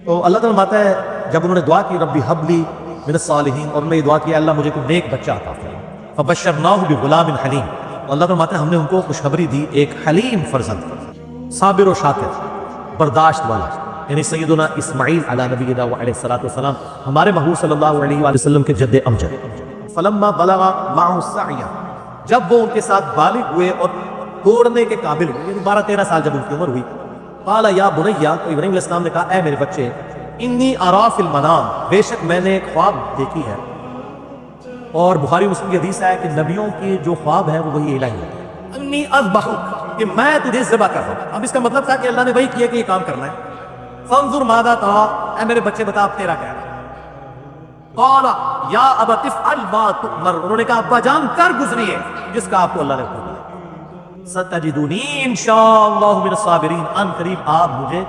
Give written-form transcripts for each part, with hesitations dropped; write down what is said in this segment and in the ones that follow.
تو اللہ تعالیٰ فرماتا ہے جب انہوں نے دعا کی ربی حبلی من الصالحین، اور انہوں نے یہ دعا کیا اللہ مجھے کوئی نیک بچہ عطا فرما، فبشرناہ بغلام حلیم، تو اللہ فرماتا ہے ہم نے ان کو خوشخبری دی ایک حلیم فرزند، صابر و شاکر، برداشت والا، یعنی سیدنا اسماعیل علی نبینا علیہ الصلوۃ والسلام، ہمارے محبوب صلی اللہ علیہ وآلہ وسلم کے جد امجد۔ فلما بلغ معه السعی، جب وہ ان کے ساتھ بالغ ہوئے اور توڑنے کے قابل ہوئے، یعنی 12-13 سال جب ان کی عمر ہوئی، قال یا بنیا، تو ابراہیم علیہ السلام نے کہا اے میرے بچے، انی ارا فی المنام، بے شک میں نے ایک خواب دیکھی ہے، اور بخاری مسلم کی حدیث ہے کہ نبیوں کی جو خواب ہے وہ وہی الہی ہوتا ہے، انی اذبحک، کہ میں تجھے ذبح کر رہا ہوں۔ اب اس کا مطلب تھا کہ اللہ نے وہی کیا کہ یہ کام کرنا ہے۔ فانظر ماذا ترى، اے میرے بچے بتا اب تیرا کیا ہے۔ قال یا ابت افعل ما تؤمر، انہوں نے کہا ابا جان کر گزریے جس کا آپ کو اللہ نے حکم دیا، ستجدونی انشاءاللہ من الصابرین، ان قریب آپ مجھے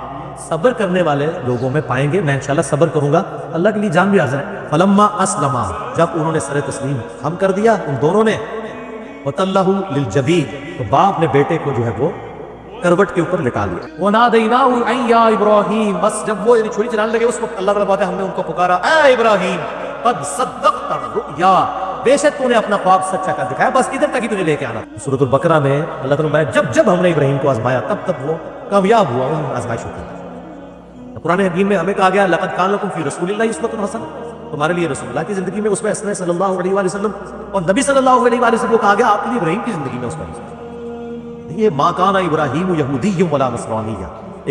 صبر کرنے والے لوگوں میں پائیں گے، میں انشاءاللہ صبر کروں گا، اللہ کے لیے جان بھی حاضر ہے۔ فلما اسلما، جب انہوں نے سر تسلیم ہم کر دیا ان دونوں نے، وتلہ للجبین، تو باپ نے بیٹے کو جو ہے وہ کروٹ کے اوپر لٹا لیا۔ وَنَادَيْنَاهُ أَن يَا إِبْرَاهِيمُ، بس جب وہ چھری چلانے لگے اس وقت اللہ تعالیٰ بات ہے ہم نے ان کو پکارا اے ابراہیم قد صدقت الرؤیا، بے شک تو نے اپنا خواب سچا کر دکھایا، بس ادھر تک ہی تجھے لے کے آنا۔ سورۃ البقرہ میں اللہ تعالیٰ نے جب ہم نے ابراہیم کو آزمایا تب وہ کامیاب ہوا ان آزمائشوں کے۔ قرآن حکیم میں ہمیں کہا گیا لقد کان لکم فی رسول اللہ اسوۃ حسنہ، تمہارے لیے رسول اللہ کی زندگی میں اسوہ حسنہ صلی اللہ علیہ وآلہ وسلم، اور نبی صلی اللہ علیہ وآلہ وسلم کو کہا گیا آپ کے لیے ابراہیم کی زندگی میں اسوہ حسنہ۔ یہ ما کان ابراہیم یہودی ولا نصرانی،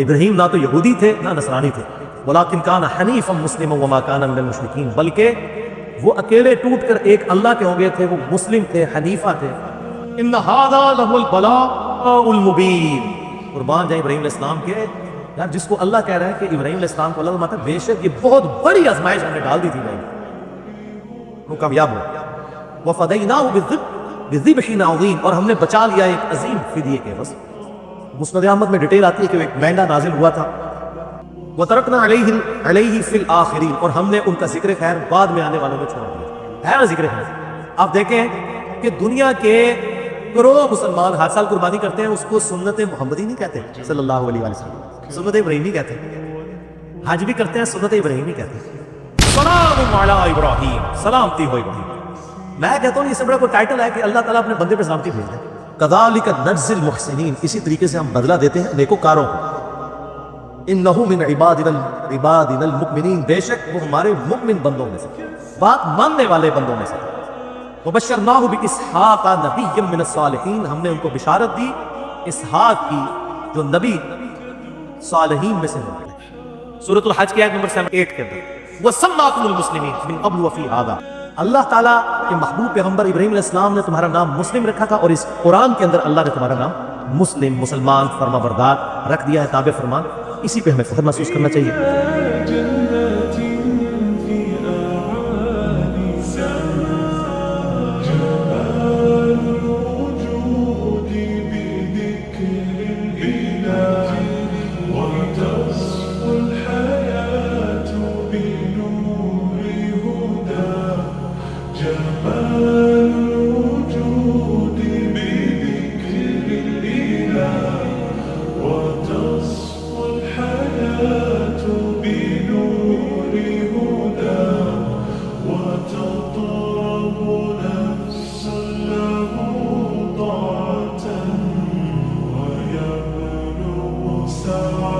ابراہیم نہ تو یہودی تھے نہ نصرانی تھے، ولکن کان حنیفا مسلما وما کان من المشرکین، بلکہ وہ اکیلے ٹوٹ کر ایک اللہ کے ہو گئے تھے، وہ مسلم تھے، حنیفہ تھے۔ ان ھذا لہ البلاء المبین، قربان جائیں ابراہیم علیہ السلام کے، یار جس کو اللہ کہہ رہا ہے کہ ابراہیم علیہ السلام کو اللہ فرماتا ہے بے شک یہ بہت بڑی آزمائش ہم نے ڈال دی تھی ابراہیم، وہ کامیاب ہو۔ وفدیناہ بذبح عظیم، اور ہم نے بچا لیا ایک عظیم فدیے کے۔ بس مسند احمد میں ڈیٹیل آتی ہے کہ ایک مینڈا نازل ہوا تھا۔ وترکنا علیہ فی الآخرین، اور ہم نے ان کا ذکر خیر بعد میں آنے والوں میں چھوڑ دیا، ہے نا ذکر خیر۔ آپ دیکھیں کہ دنیا کے کروڑوں مسلمان ہر سال قربانی کرتے ہیں، اس کو سنت محمدی نہیں کہتے صلی اللہ علیہ وسلم، سنت ابراہیمی کہتے ہیں۔ حج بھی کرتے ہیں سنت ابراہیمی کہتے ہیں۔ سلام علی ابراہیم، سلامتی ہو ابراہیم۔ میں کہتا ہوں یہ سب بڑا کوئی ٹائٹل ہے کہ اللہ تعالیٰ اپنے بندے پہ سلامتی بھیج دے۔ کذالک نجزی المحسنین، اسی طریقے سے ہم بدلہ دیتے ہیں نیکوکاروں کو۔ انہ من عبادنا المؤمنین، بے شک وہ ہمارے مؤمن بندوں میں سے، بات ماننے والے بندوں میں سے۔ وبشرناہ باسحاق نبی من الصالحین، ہم نے ان کو بشارت دی اسحاق کی جو نبی صالحین میں سے ہوتے ہیں۔ سورۃ الحج کی آیت نمبر 78 کے اندر وسماکم المسلمین من قبل وفی ھذا، اللہ تعالیٰ کے محبوب پیغمبر ابراہیم علیہ السلام نے تمہارا نام مسلم رکھا تھا، اور اس قرآن کے اندر اللہ نے تمہارا نام مسلم، مسلمان، فرما بردار رکھ دیا ہے، تابع فرمان۔ اسی پہ ہمیں فخر محسوس کرنا چاہیے۔ سعادة